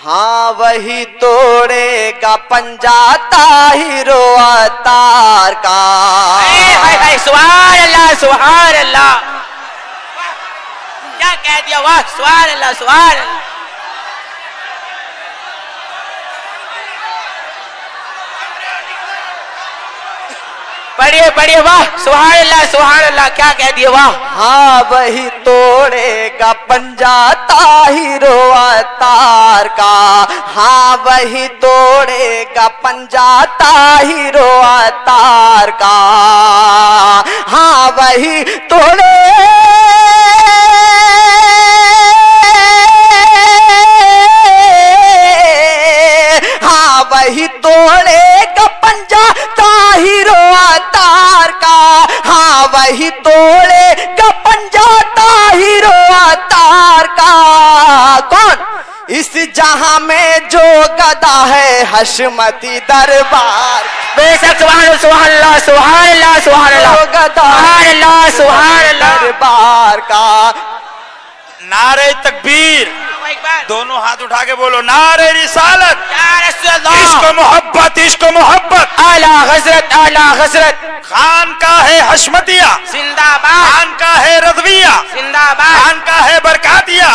ہاں وہی توڑے گا پنجہ طاہر و عطار کا. سبحان اللہ سبحان اللہ. کیا کہہ دیا؟ واہ سبحان اللہ سبحان اللہ. پڑھیے پڑھیے. واہ سبحان اللہ سبحان اللہ. کیا کہہ دیے؟ واہ. ہاں وہی توڑے گا پنجہ طاہر و عطار کا. ہاں وہی توڑے گا پنجہ طاہر و عطار کا. ہاں وہی توڑے وہی توڑے گا پنجہ طاہر و عطار کا. ہاں وہی توڑے گا پنجہ طاہر و عطار کا. کون؟ اس جہاں میں جو گدا ہے حشمتی دربار. بے شک سبحان اللہ سبحان اللہ سبحان اللہ سبحان اللہ. گدا سبحان اللہ سبحان اللہ. دربار کا. نعرہ تکبیر. دونوں ہاتھ اٹھا کے بولو نعرہ رسالت. یا رسول اللہ. عشق و محبت عشق و محبت. اعلیٰ حضرت اعلیٰ حضرت. خان کا ہے حشمتیہ. زندہ باد. خان کا ہے رضویہ. زندہ باد. خان کا ہے برکاتیہ.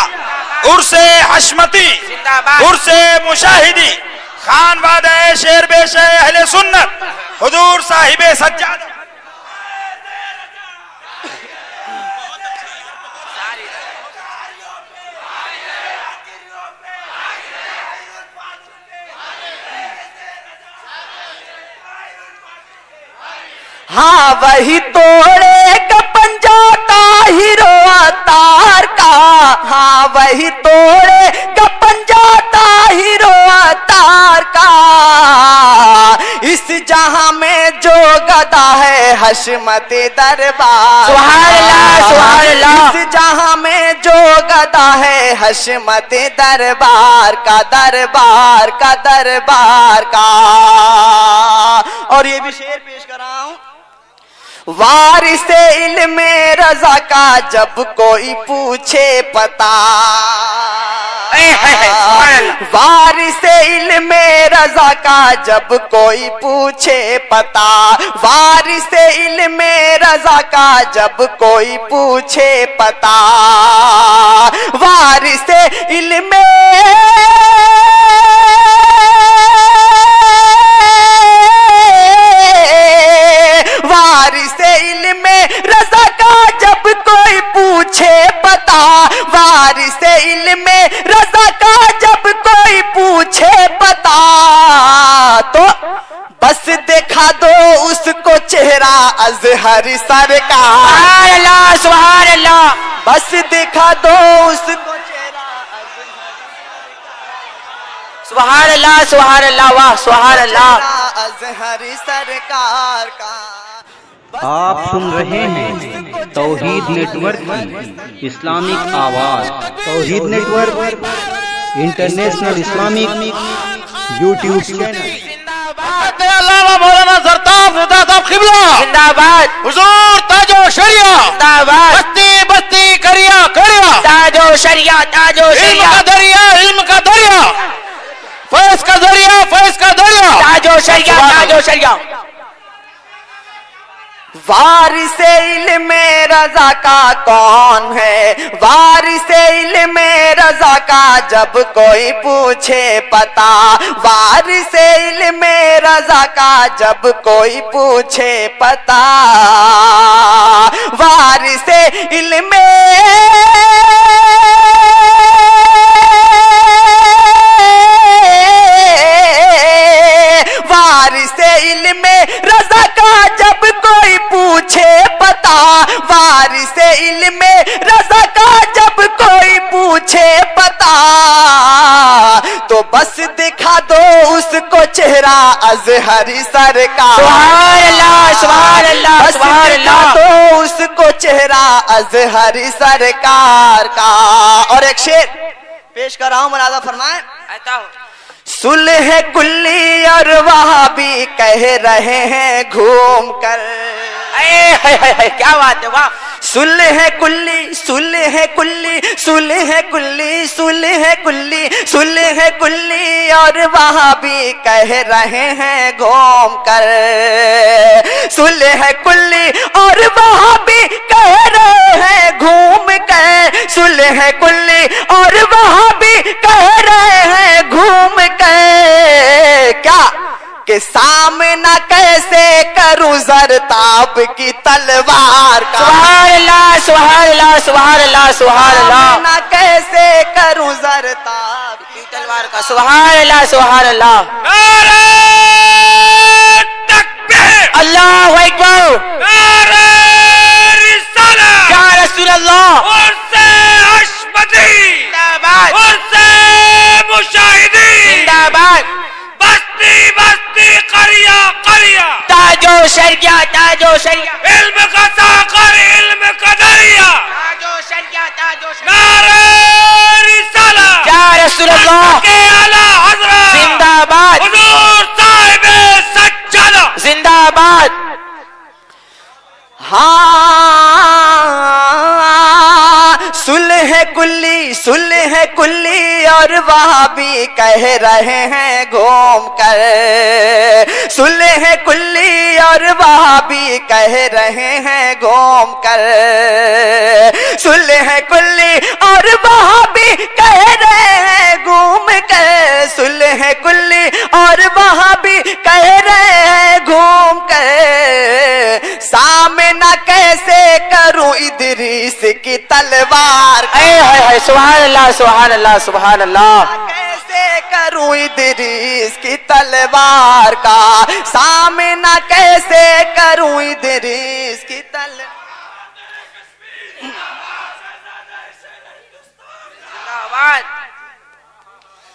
عرس حشمتی. زندہ باد. عرس مشاہدی. خان وعدہ شیر بیش اہل سنت. حضور صاحب سجادہ. ہاں وہی توڑے گا پنجہ طاہر و عطار کا. ہاں وہی توڑے گا پنجہ طاہر و عطار کا. اس جہاں میں جو گدا ہے حشمت دربار. سبحان اللہ سبحان اللہ. اس جہاں میں جو گدا ہے حشمت دربار کا. دربار کا دربار کا. اور یہ بھی شعر پیش کر رہا ہوں. وارث علم رضا کا جب کوئی پوچھے پتا. وارث علم رضا کا جب کوئی پوچھے پتا. وارث علم رضا کا جب کوئی پوچھے پتا. وارث علم وارث علم رضا کا جب کوئی پوچھے پتا. وارث علم رضا کا جب کوئی پوچھے پتا. تو بس دکھا دو اس کو چہرہ ازہر سرکار. سبحان اللہ سبحان اللہ. بس دکھا دو اس کو چہرہ سبحان اللہ سبحان اللہ. واہ سبحان اللہ. ازہر سرکار کا. آپ سن رہے ہیں توحید نیٹ ورک کی اسلامک آواز. Tawheed network international Islamic YouTube channel. علامہ مولانا زرتاف رضا صاحب قبلہ زندہ باد. حضور تاج و شریعہ. زندہ باد. بستی بستی کریا کریا. تاج و شریعہ تاج و علم شریعہ. کا دریا علم کا دریا. فیض کا دریا فیض کا دریا. تاج و شریعہ تاج و شریعہ. وارث علم رضا کا کون ہے؟ وارث علم رضا کا جب کوئی پوچھے پتا. وارث علم رضا کا جب کوئی پوچھے پتا. وارث علم وارث علم رضا کا جب کوئی پوچھے پتا. وارث علم رضا کا جب کوئی پوچھے پتا. تو بس دکھا دو اس کو چہرہ ازہر سرکار. سبحان اللہ سبحان اللہ بس سبحان دکھا اللہ. دو اس کو چہرہ ازہر سرکار کا. اور ایک شعر پیش کر رہا ہوں ملاحظہ فرمائیں. صلح کلی اور وہابی کہہ رہے ہیں گھوم کر. کیا بات ہے، واہ. صلح کلی صلح کلی صلح کلی صلح کلی صلح کلی اور وہاں بھی کہہ رہے ہیں گھوم کر صلح کلی اور وہاں بھی کہہ رہے ہیں گھوم کر صلح کلی اور وہاں بھی کہہ رہے ہیں گھوم کر کیا کہ سامنا کیسے کروں زرتاب کی تلوار کا سبحان اللہ سبحان اللہ سبحان اللہ سبحان اللہ. سامنا کیسے کروں زرتاب کی تلوار کا سبحان اللہ سبحان اللہ. نعرہ تکبیر، اللہ اکبر. نعرہ رسالت، یا رسول اللہ. عرص اشمتی، زندہ باد عرص مشاہدین، زندہ باد. بستی بستی، قریہ قریہ، تاجو شریعہ تاجو شریعہ علم کا ساغر، علم کا دریا، تاجو شریعہ تاجو شریعہ. نعرہ رسالت، یا رسول اللہ. کے اعلیٰ حضرت زندہ باد حضور صاحب سجادہ. زندہ باد. ہاں صلح کلی صلح کلی اور وہاں بھی کہہ رہے ہیں گھوم کر صلح کلی اور وہاں بھی کہہ رہے ہیں گھوم کر صلح کلی اور وہاں بھی کہہ رہے ہیں گھوم کر صلح کلی اور وہاں بھی کہہ رہے ہیں گھوم کر سامنا کیسے کروں ادریس کی تلوار کا سبحان اللہ سبحان اللہ سبحان اللہ. کیسے کروں ادریس کی تلوار کا سامنا کیسے کروں ادریس کی تلوار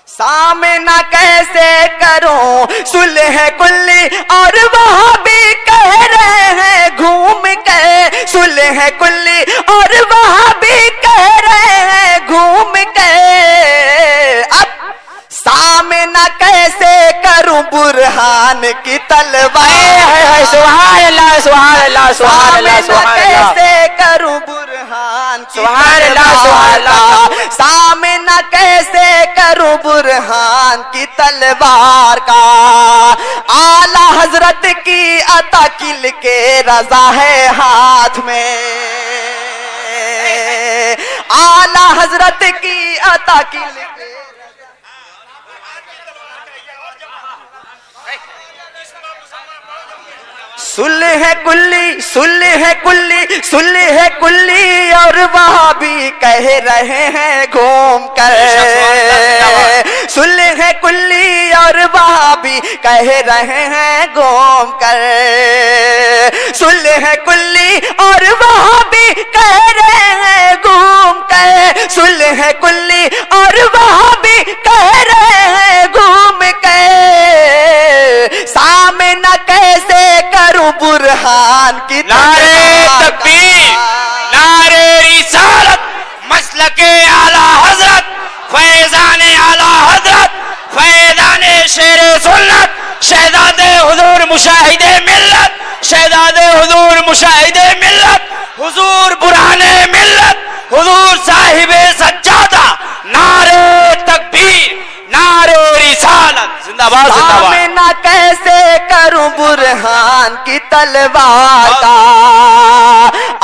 سامنا کیسے کروں صلح کلی اور وہاں بھی کہہ رہے ہیں گھوم کے صلح کلی اور وہاں بھی کہہ رہے ہیں گھوم کے اب سامنا کیسے کروں برہان کی تلوار سبحان اللہ سبحان اللہ سبحان اللہ سبحان اللہ. کیسے کروں برہان کی سبحان اللہ سبحان اللہ. سامنا کیسے کروں برہان کی تلوار کا اعلی حضرت کی عطا کل کے رضا ہے ہاتھ میں اعلی حضرت کی عطا کل کے صلح کلی صلح کلی صلح کلی اور وہاں بھی کہہ رہے ہیں گھوم کر صلح کلی اور وہاں بھی کہہ رہے ہیں گھوم کر صلح کلی اور وہاں بھی کہہ رہے ہیں گھوم کر صلح کلی اور وہاں بھی کہہ رہے ہیں گھوم کر سامنا کیسے کروں برہان کی نعرہ تکبیر، نعرہ رسالت، مسلک اعلیٰ حضرت، فیضان اعلیٰ حضرت، فیضان شیر سنت، شہزاد حضور مشاہد ملت، شہزاد حضور مشاہد ملت، حضور برہان ملت، حضور صاحب سجادہ. نعرہ تکبیر، نعرہ رسالت. زندہ باد زندہ باد. سامنا کیسے کروں برہان کی تلوار کا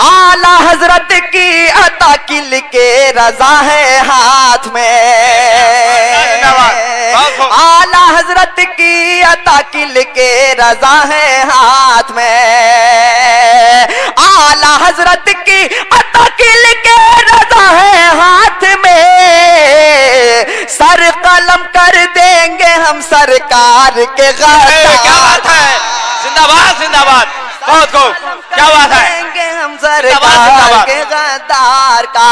اعلی حضرت کی عطا کل کے رضا ہے ہاتھ میں اعلی حضرت کی عطا کل کے رضا ہے ہاتھ میں اعلی حضرت کی عطا کل کے رضا ہے ہاتھ میں سر قلم کر دیں گے ہم سرکار کے غدار. کیا بات ہے، زندہ باد زندہ باد، بہت خوب، کیا بات ہے، دیں گے ہم سرکار کے غدار کا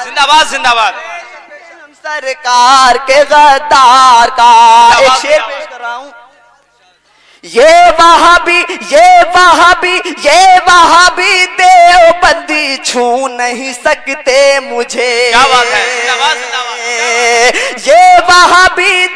زندہ باد زندہ باد. ہم سرکار کے غدار کا. ایک شعر پیش کر رہا ہوں. یہ وہابی دیوبندی چھو نہیں سکتے مجھے. کیا بات ہے، زندہ باد زندہ باد. یہ وہابی